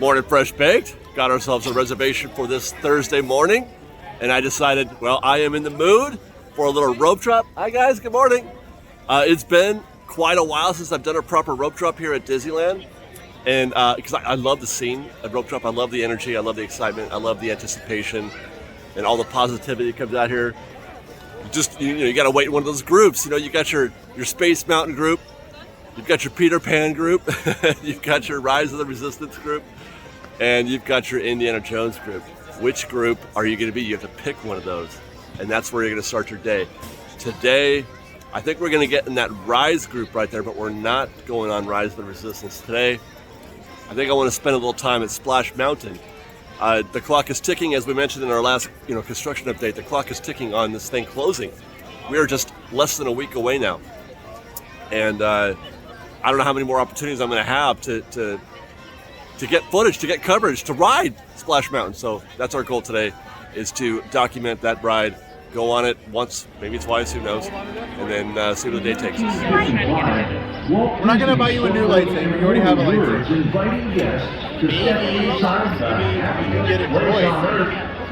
Morning Fresh Baked. Got ourselves a reservation for this Thursday morning, and I decided, well, I am in the mood for a little rope drop. Hi guys, good morning. It's been quite a while since I've done a proper rope drop here at Disneyland, and because I love the scene at rope drop, I love the energy, I love the excitement, I love the anticipation, and all the positivity that comes out here. You got to wait in one of those groups. You got your Space Mountain group, you've got your Peter Pan group, you've got your Rise of the Resistance group, and you've got your Indiana Jones group. Which group are you going to be? You have to pick one of those, and that's where you're going to start your day. Today, I think we're going to get in that Rise group right there, but we're not going on Rise of the Resistance today. I think I want to spend a little time at Splash Mountain. The clock is ticking, as we mentioned in our last construction update. The clock is ticking on this thing closing. We are just less than a week away now, and I don't know how many more opportunities I'm going to have to get footage, to get coverage, to ride Splash Mountain. So that's our goal today, is to document that ride, go on it once, maybe twice, who knows, and then see where the day takes us. We're not going to buy you a new lightsaber. You already have a lightsaber. Inviting guests to step inside the You can get a toy.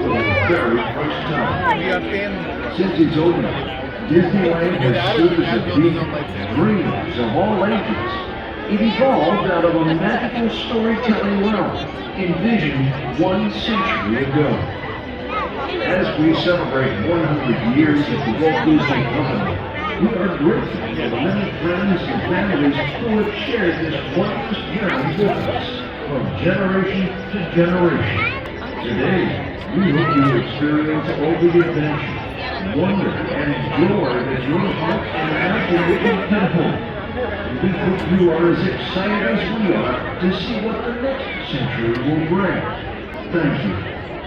for the very first time. We got family. Since its opening, Disneyland has stood as a beacon of dreams of all ages. It evolved out of a magical storytelling realm envisioned 1 century ago. As we celebrate 100 years of the Walt Disney Company, we are grateful for the many friends and families who have shared this wondrous journey with us from generation to generation. Today, we hope you experience all the adventure, wonder, and joy that your heart and imagination can hold. We hope you are as excited as we are to see what the next century will bring. Thank you,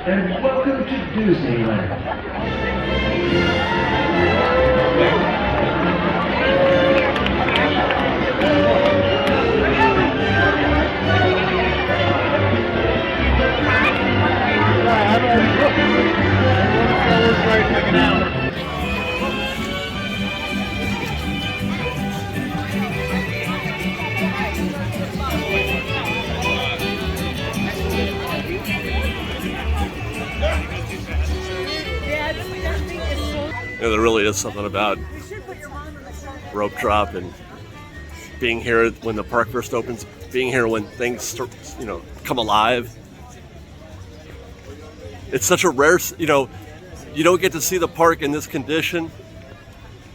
and welcome to Disneyland. There really is something about rope drop and being here when the park first opens, being here when things start, come alive. It's such a rare, you don't get to see the park in this condition,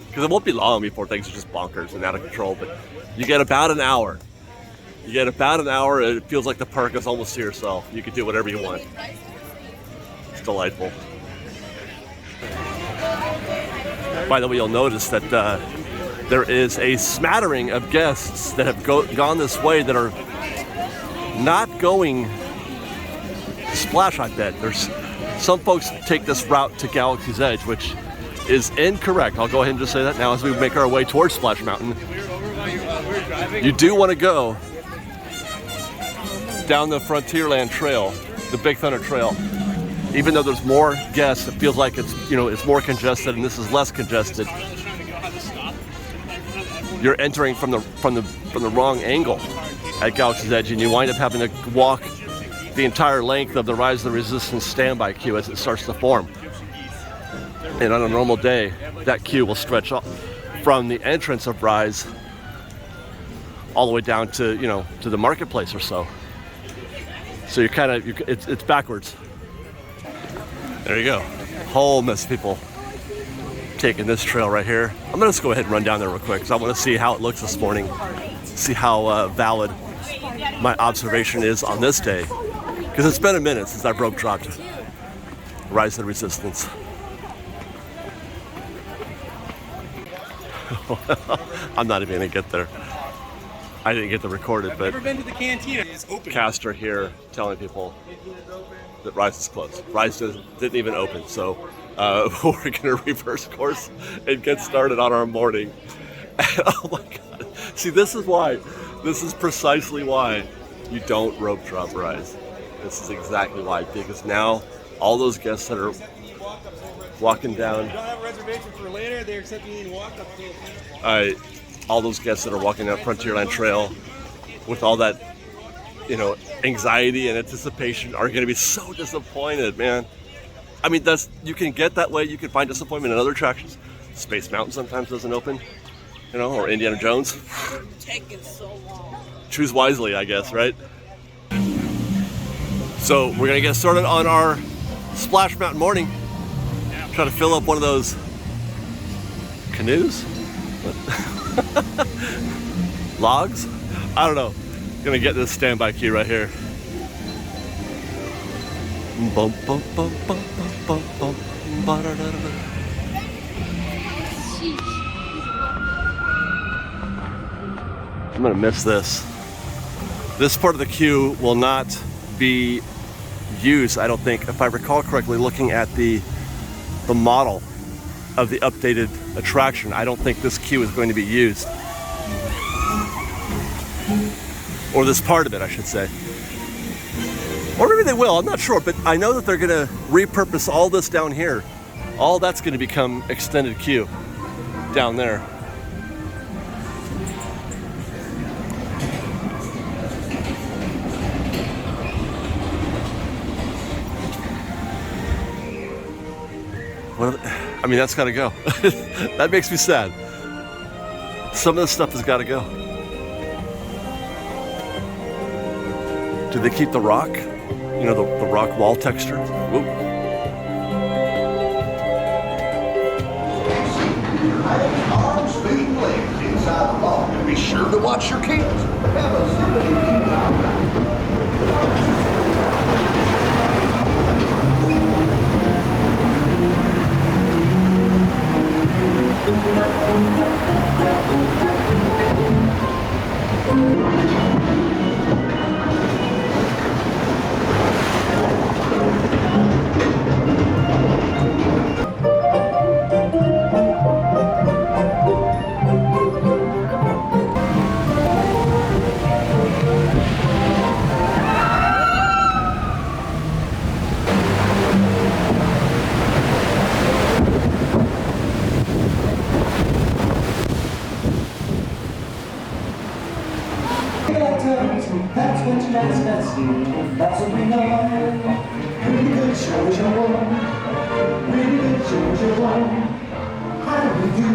because it won't be long before things are just bonkers and out of control, but you get about an hour. And it feels like the park is almost to yourself. You can do whatever you want. It's delightful. By the way, you'll notice that there is a smattering of guests that have gone this way that are not going to Splash, I bet. There's some folks take this route to Galaxy's Edge, which is incorrect. I'll go ahead and just say that now as we make our way towards Splash Mountain. You do want to go down the Frontierland Trail, the Big Thunder Trail. Even though there's more guests, it feels like it's more congested, and this is less congested. You're entering from the wrong angle at Galaxy's Edge, and you wind up having to walk the entire length of the Rise of the Resistance standby queue as it starts to form. And on a normal day, that queue will stretch up from the entrance of Rise all the way down to to the marketplace or so. So it's backwards. There you go. Whole mess of people taking this trail right here. I'm gonna just go ahead and run down there real quick because I want to see how it looks this morning, see how valid my observation is on this day, because it's been a minute since I've rope dropped Rise of the Resistance. I'm not even gonna get there. I didn't get to record it, but I've never been to the cantina. It's open. Caster here telling people that Rise is closed. Rise didn't even open, so we're going to reverse course and get started on our morning. Oh my God. See, this is precisely why you don't rope drop Rise. This is exactly why, because now all those guests that are walking down. You don't have a reservation for later, they're accepting you to walk up to all those guests that are walking down Frontierland Trail with all that anxiety and anticipation are going to be so disappointed, man. I mean, you can get that way. You can find disappointment in other attractions. Space Mountain sometimes doesn't open, or Indiana Jones. Taking so long. Choose wisely, I guess, right? So we're gonna get started on our Splash Mountain morning. Try to fill up one of those canoes, logs. I don't know. Gonna get this standby queue right here. Bum, bum, bum, bum, bum, bum, ba-da-da-da-da. I'm gonna miss this. This part of the queue will not be used, I don't think, if I recall correctly, looking at the model of the updated attraction. I don't think this queue is going to be used. Or this part of it, I should say. Or maybe they will, I'm not sure, but I know that they're gonna repurpose all this down here. All that's gonna become extended queue down there. I mean, that's gotta go. That makes me sad. Some of this stuff has gotta go. Do they keep the rock? The rock wall texture? Whoop. Arms being linked inside the vault, and be sure to watch your kids. That's what you guys best do. That's what we know. Really good show is your one. Really good show is your one. How do we do?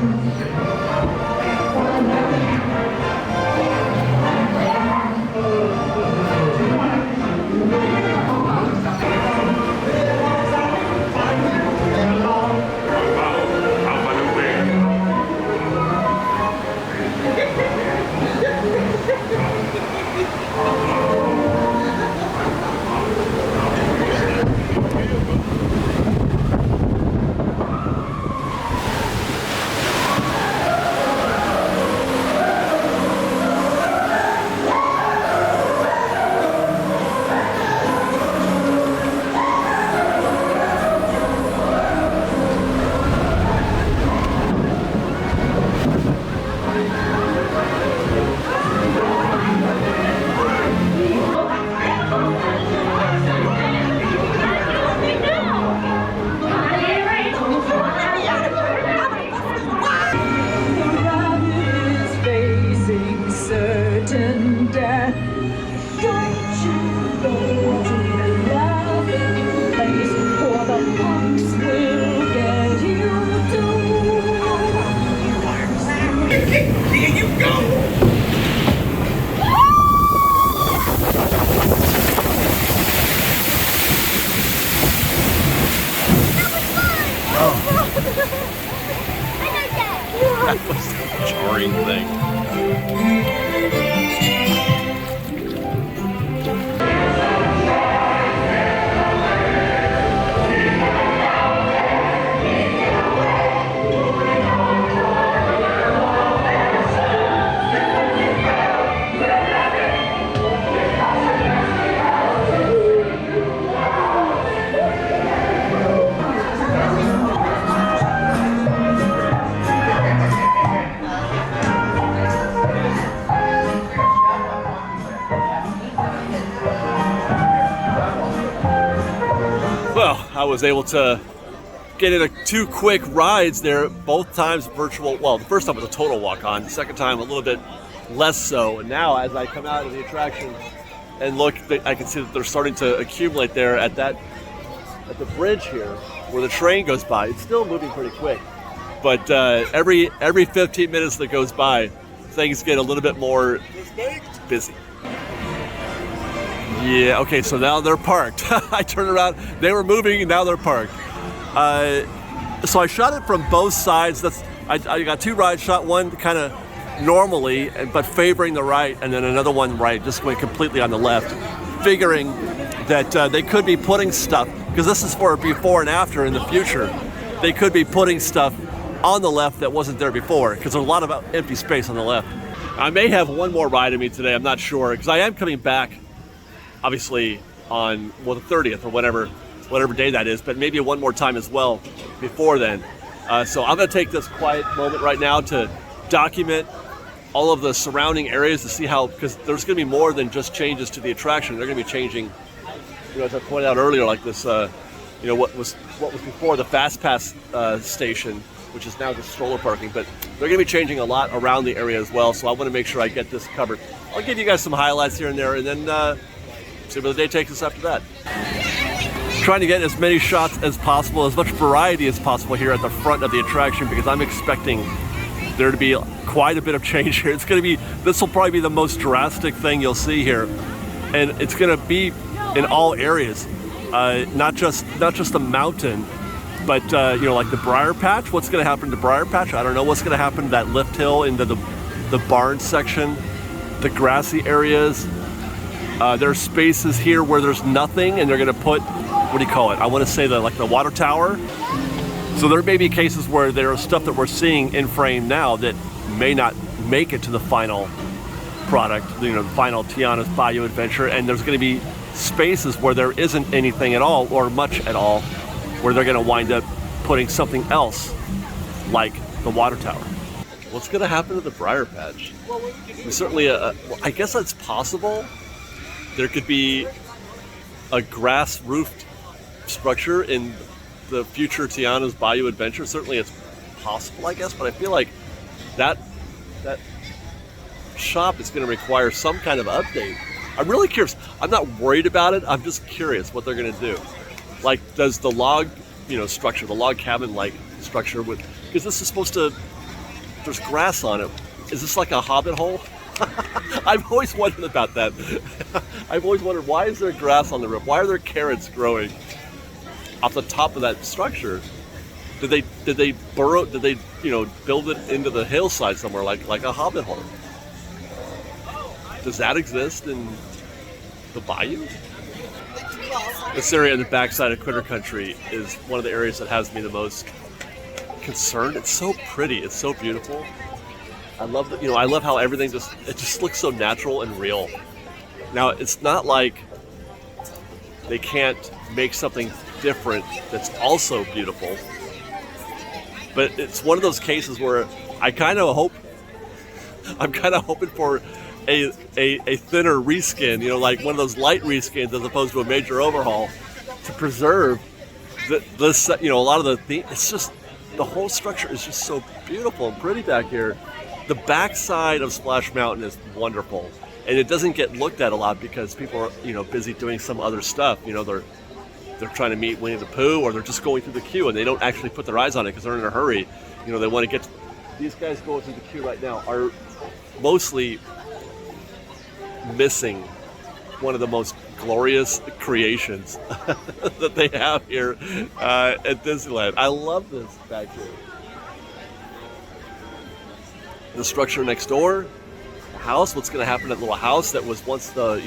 That was a jarring thing. Well, I was able to get in two quick rides there, both times virtual. Well, the first time was a total walk-on, the second time a little bit less so. And now as I come out of the attraction and look, I can see that they're starting to accumulate there at the bridge here where the train goes by. It's still moving pretty quick, but every 15 minutes that goes by, things get a little bit more busy. Yeah, okay, so now they're parked. I turned around, they were moving, and now they're parked. So I shot it from both sides. I got two rides, shot one kind of normally, but favoring the right, and then another one right, just going completely on the left, figuring that they could be putting stuff, because this is for before and after in the future, they could be putting stuff on the left that wasn't there before, because there's a lot of empty space on the left. I may have one more ride in me today, I'm not sure, because I am coming back, obviously, on the 30th or whatever day that is, but maybe one more time as well before then. So I'm going to take this quiet moment right now to document all of the surrounding areas to see how, because there's going to be more than just changes to the attraction. They're going to be changing, as I pointed out earlier, like this, what was before the Fast Pass station, which is now just stroller parking, but they're going to be changing a lot around the area as well, so I want to make sure I get this covered. I'll give you guys some highlights here and there, and then see where the day takes us after that. Trying to get as many shots as possible, as much variety as possible here at the front of the attraction, because I'm expecting there to be quite a bit of change here. This will probably be the most drastic thing you'll see here, and it's going to be in all areas, not just the mountain, but like the Briar Patch. What's going to happen to Briar Patch? I don't know. What's going to happen to that lift hill into the barn section, the grassy areas. There's spaces here where there's nothing, and they're going to put, what do you call it? I want to say the water tower. So there may be cases where there is stuff that we're seeing in frame now that may not make it to the final product, the final Tianas Bayou Adventure, and there's going to be spaces where there isn't anything at all or much at all, where they're going to wind up putting something else like the water tower. What's going to happen to the Briar Patch? Certainly, I guess that's possible. There could be a grass-roofed structure in the future Tianas Bayou Adventure. Certainly it's possible, I guess, but I feel like that shop is going to require some kind of update. I'm really curious. I'm not worried about it. I'm just curious what they're going to do. Like, does the log, structure, the log cabin-like structure because this is supposed to, there's grass on it. Is this like a hobbit hole? I've always wondered about that. I've always wondered, why is there grass on the roof? Why are there carrots growing off the top of that structure? Did they burrow? Did they build it into the hillside somewhere like a hobbit hole? Does that exist in the bayou? This area in the backside of Critter Country is one of the areas that has me the most concerned. It's so pretty. It's so beautiful. I love that. I love how everything just looks so natural and real. Now, it's not like they can't make something different that's also beautiful, but it's one of those cases where I'm kind of hoping for a thinner reskin, like one of those light reskins as opposed to a major overhaul, to preserve this. A lot of the theme. It's just the whole structure is just so beautiful and pretty back here. The backside of Splash Mountain is wonderful, and it doesn't get looked at a lot because people are busy doing some other stuff. They're trying to meet Winnie the Pooh, or they're just going through the queue, and they don't actually put their eyes on it because they're in a hurry. They want to get these guys going through the queue right now are mostly missing one of the most glorious creations that they have here at Disneyland. I love this back here. The structure next door, the house. What's going to happen to that little house that was once the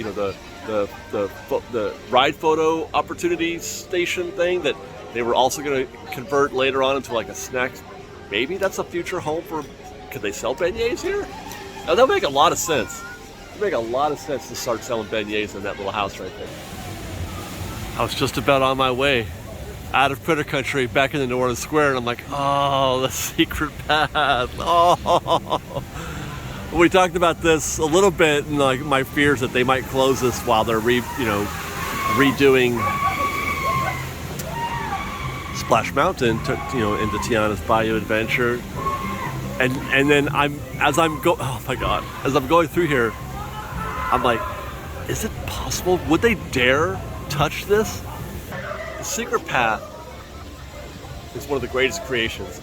ride photo opportunity station thing that they were also going to convert later on into like a snack? Maybe that's a future home for. Could they sell beignets here? Now that would make a lot of sense. It would make a lot of sense to start selling beignets in that little house right there. I was just about on my way out of Critter Country back into New Orleans Square, and I'm like, oh, the secret path. Oh, we talked about this a little bit, and like my fears that they might close this while they're redoing Splash Mountain to, into Tianas Bayou Adventure, and then as I'm going through here, I'm like, Is it possible? Would they dare touch this? The secret path is one of the greatest creations.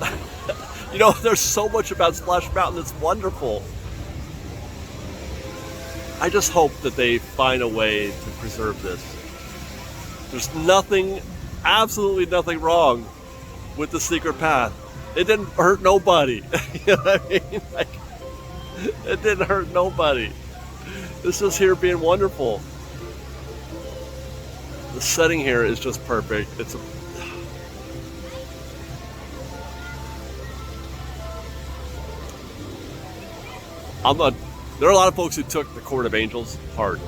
You know, there's so much about Splash Mountain that's wonderful. I just hope that they find a way to preserve this. There's nothing, absolutely nothing wrong with the secret path. It didn't hurt nobody. You know what I mean? Like, it didn't hurt nobody. This is here being wonderful. The setting here is just perfect. It's a there are a lot of folks who took the Court of Angels hard.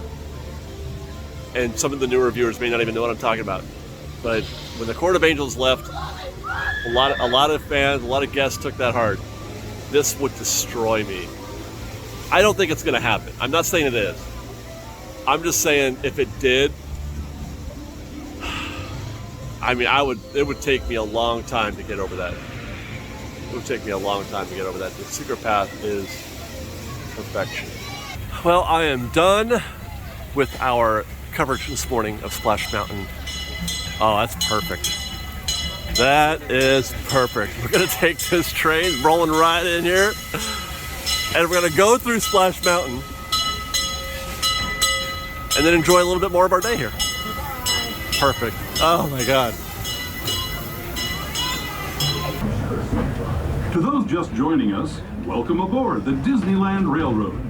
And some of the newer viewers may not even know what I'm talking about. But when the Court of Angels left, a lot of fans, a lot of guests took that hard. This would destroy me. I don't think it's going to happen. I'm not saying it is. I'm just saying if it did, I mean, it would take me a long time to get over that. It would take me a long time to get over that. The secret path is perfection. Well, I am done with our coverage this morning of Splash Mountain. Oh, that's perfect. That is perfect. We're gonna take this train rolling right in here, and we're gonna go through Splash Mountain and then enjoy a little bit more of our day here. Perfect. Oh my God. To those just joining us, welcome aboard the Disneyland Railroad.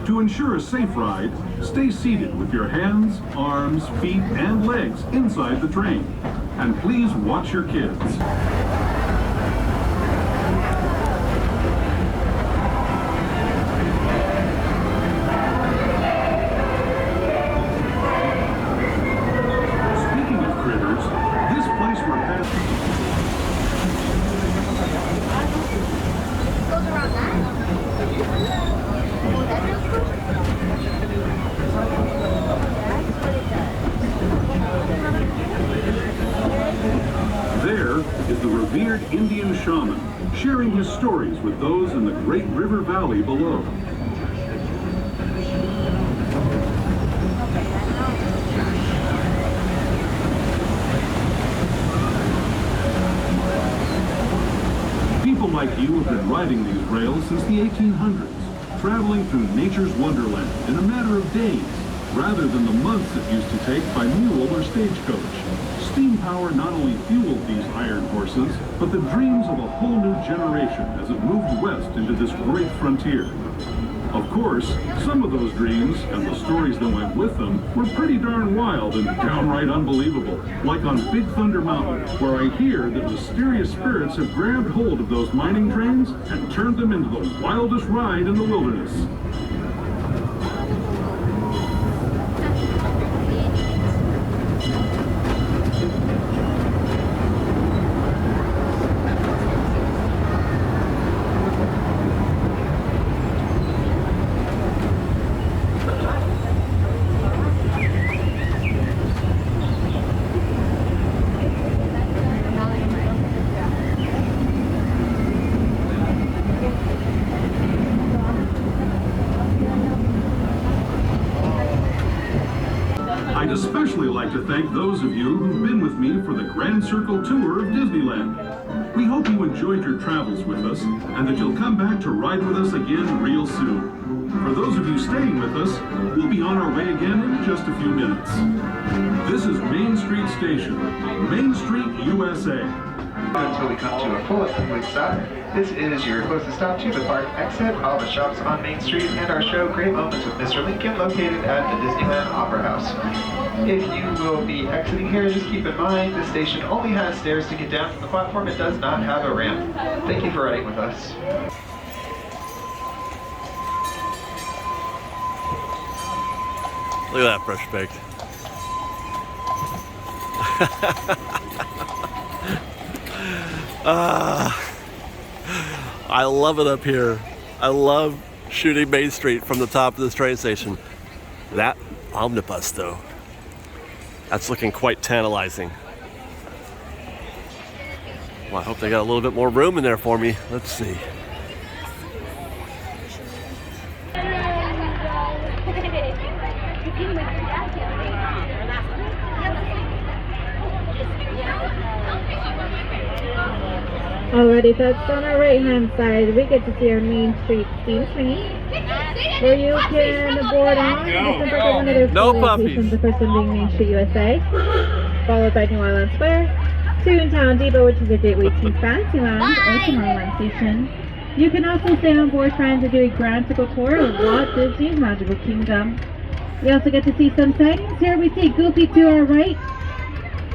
To ensure a safe ride, stay seated with your hands, arms, feet, and legs inside the train. And please watch your kids. Speaking of critters, this place we're passing... There is the revered Indian shaman, sharing his stories with those in the Great River Valley below. People like you have been riding these rails since the 1800s, traveling through nature's wonderland in a matter of days, rather than the months it used to take by mule or stagecoach. Steam power not only fueled these iron horses, but the dreams of a whole new generation as it moved west into this great frontier. Of course, some of those dreams, and the stories that went with them, were pretty darn wild and downright unbelievable. Like on Big Thunder Mountain, where I hear that mysterious spirits have grabbed hold of those mining trains and turned them into the wildest ride in the wilderness. I'd especially like to thank those of you who've been with me for the Grand Circle Tour of Disneyland. We hope you enjoyed your travels with us and that you'll come back to ride with us again real soon. For those of you staying with us, we'll be on our way again in just a few minutes. This is Main Street Station, Main Street, USA. Until we come to a full and complete stop. This is your closest stop to the park exit, all the shops on Main Street, and our show Great Moments with Mr. Lincoln, located at the Disneyland Opera House. If you will be exiting here, just keep in mind the station only has stairs to get down from the platform. It does not have a ramp. Thank you for riding with us. Look at that fresh baked. I love it up here. I love shooting Main Street from the top of this train station. That omnibus, though, that's looking quite tantalizing. Well, I hope they got a little bit more room in there for me. Let's see. Alrighty, that's on our right hand side. We get to see our Main Street steam train, where you can board on different parts of one of their No full locations. The first one being Main Street USA, followed by New Orleans Square, Toontown Depot, which is a gateway to Fantasyland or Tomorrowland Station. You can also stay on board, friends, and do a grand typical tour of Walt Disney's Magical Kingdom. We also get to see some sightings. Here we see Goofy to our right,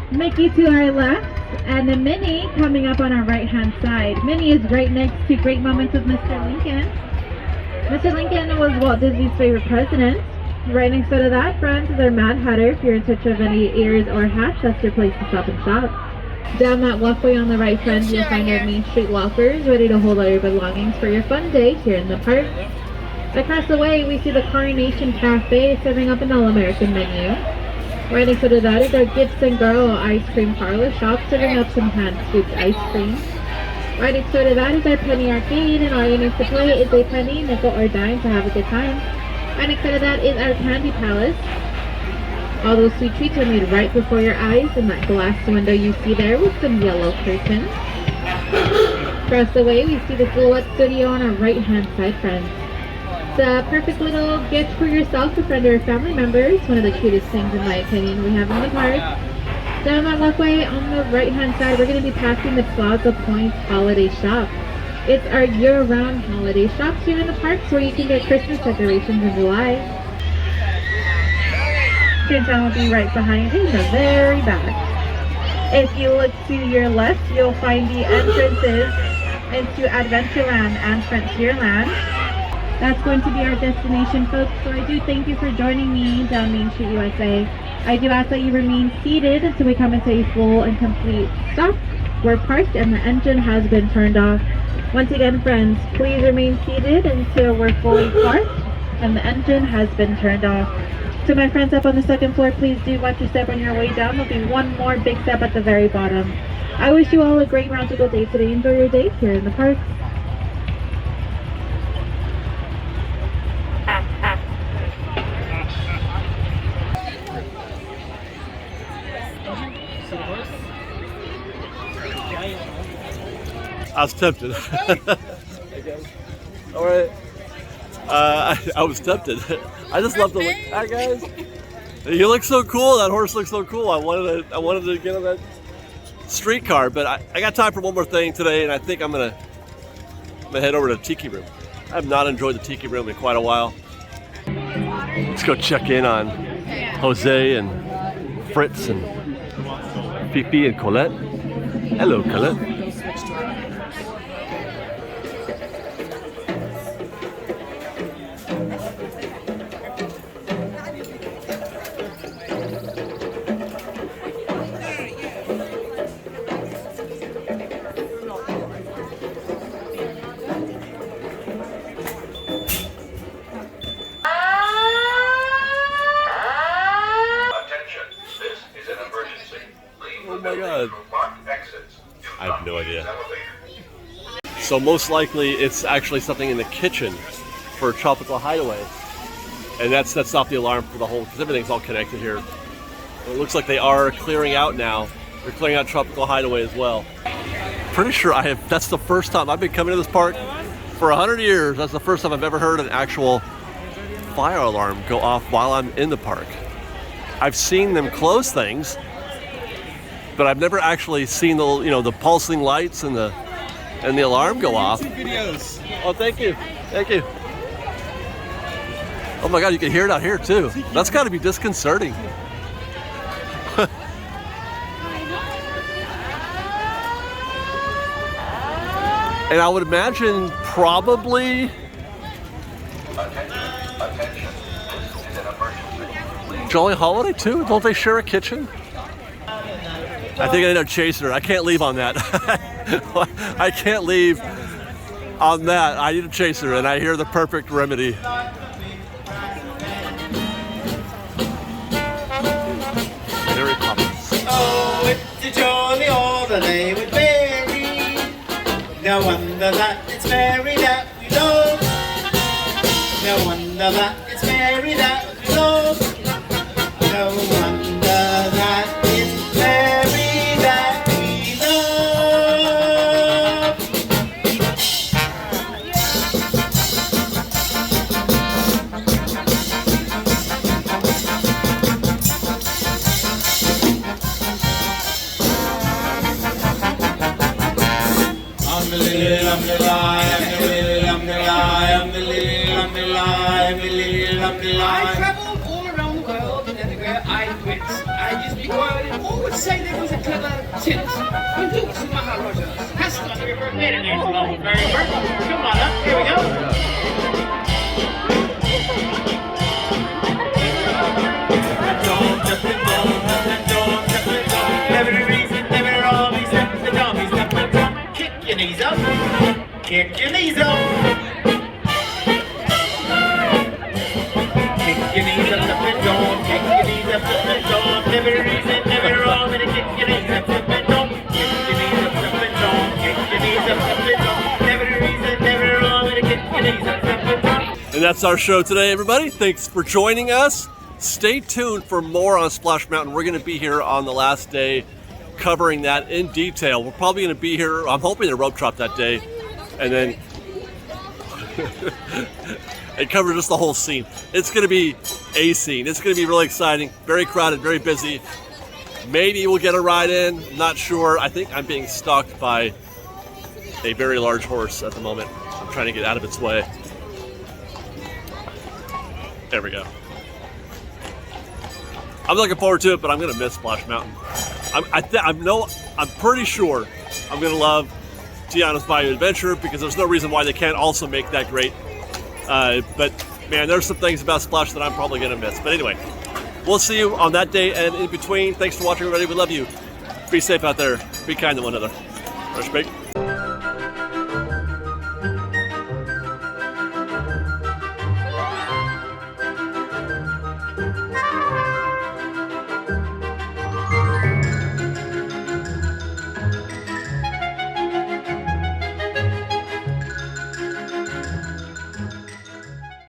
Mickey to our left, and the Minnie coming up on our right hand side. Minnie is right next to Great Moments with Mr. Lincoln. Mr. Lincoln was Walt Disney's favorite president. Right next to that, friends, is our Mad Hatter. If you're in search of any ears or hats, that's your place to stop and shop. Down that walkway on the right, friends, you'll find our Main Street lockers ready to hold all your belongings for your fun day here in the park. Across the way, we see the Coronation Cafe serving up an all-American menu. Right next to that is our Gibson Girl ice cream parlor shop serving up some hand-scooped ice cream. Right next to that is our Penny Arcade, and all you need to play is a penny, nickel, or dime to have a good time. Right next to that is our Candy Palace. All those sweet treats are made right before your eyes in that glass window you see there with some yellow curtains. Across the way, we see the Silhouette Studio on our right-hand side, friends. It's a perfect little gift for yourself, a friend, or family members. One of the cutest things, in my opinion, we have in the park. Down that walkway on the right-hand side, we're going to be passing the Plaza Points Holiday Shop. It's our year-round holiday shops here in the parks where you can get Christmas decorations in July. Toontown will be right behind you in the very back. If you look to your left, you'll find the entrances into Adventureland and Frontierland. That's going to be our destination, folks. So I do thank you for joining me down Main Street USA. I do ask that you remain seated until we come into a full and complete stop. We're parked and the engine has been turned off. Once again, friends, please remain seated until we're fully parked and the engine has been turned off. To my friends up on the second floor, please do watch your step on your way down. There'll be one more big step at the very bottom. I wish you all a great round-to-go day today. Enjoy your day here in the park. I was tempted. All right. I was tempted. I just love to look. Hi guys. You look so cool. That horse looks so cool. I wanted to get on that streetcar, but I got time for one more thing today, and I think I'm gonna head over to Tiki Room. I have not enjoyed the Tiki Room in quite a while. Let's go check in on Jose and Fritz and Fifi and Colette. Hello, Colette. I have no idea. So most likely it's actually something in the kitchen for a Tropical Hideaway. And that sets off the alarm for the whole, because everything's all connected here. It looks like they are clearing out now. They're clearing out Tropical Hideaway as well. Pretty sure that's the first time I've been coming to this park for 100 years. That's the first time I've ever heard an actual fire alarm go off while I'm in the park. I've seen them close things, but I've never actually seen the pulsing lights and the alarm go off. Videos. Oh, thank you, thank you. Oh my God, you can hear it out here too. That's got to be disconcerting. And I would imagine probably Jolly Holiday too. Don't they share a kitchen? I think I need a chaser. I can't leave on that. I can't leave on that. I need a chaser, and I hear the perfect remedy. Mary Poppins. Oh, it's a jolly holiday with Mary. No wonder that it's Mary that we love. No wonder that it's Mary that we love. No wonder that it's Mary that we love. I traveled all around the world and everywhere I went. I just be quiet and always say there was a clever tint. When Dukes and Maharajas has to be made an very good. Come on up, here we go. Every reason, every wrong, except the dog, except the drum. Kick your knees up. Kick your knees up. Kick your knees up, the dog. Kick your knees up, the dog. Every reason, every wrong, and kick your knees up, the dog. Kick your knees up, the dog. Kick your knees up, the dog. Every reason, every wrong, and kick your knees up, the dog. And that's our show today, everybody. Thanks for joining us. Stay tuned for more on Splash Mountain. We're going to be here on the last day covering that in detail. We're probably going to be here, I'm hoping, to rope drop that day, and then and cover just the whole scene. It's going to be a scene. It's going to be really exciting, very crowded, very busy. Maybe we'll get a ride in, not sure. I think I'm being stalked by a very large horse at the moment. I'm trying to get out of its way. There we go. I'm looking forward to it, but I'm going to miss Splash Mountain. I'm pretty sure I'm going to love Tianas Bayou Adventure because there's no reason why they can't also make that great. But man, there's some things about Splash that I'm probably going to miss. But anyway, we'll see you on that day and in between. Thanks for watching, everybody. We love you. Be safe out there. Be kind to one another. Respect.